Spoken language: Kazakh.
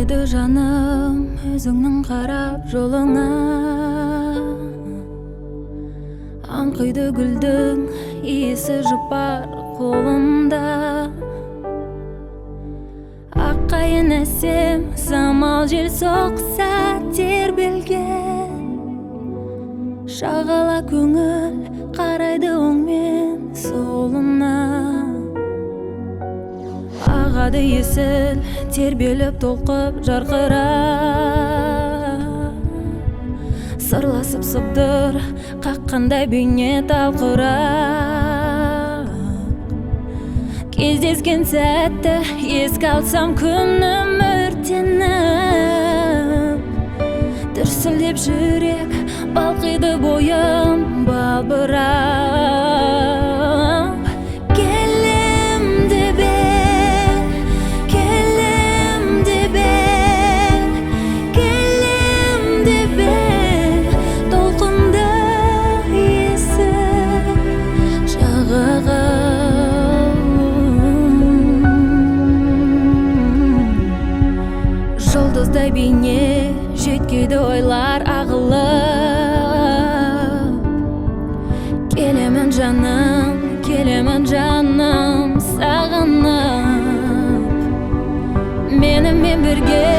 Аңқиды жаным өзіңнің қарап жолыңа, аңқиды гүлдің иісі жұпар қолымда. Аққайын әсем самал жел соқса тербелген, шағала көңіл қарайды оңмен солына. Ағады есіл тербеліп толқып жарқырап, сырласып сыбдыр қаққандай бейне талқырап. Кездескен сәтті еске алсам күнім өртеніп, дүрсілдеп жүрек балқиды бойым балбырап. Жұлдыздай бейне жеткейді ойлар ағылып, келемін жаным сағынып, менімен бірге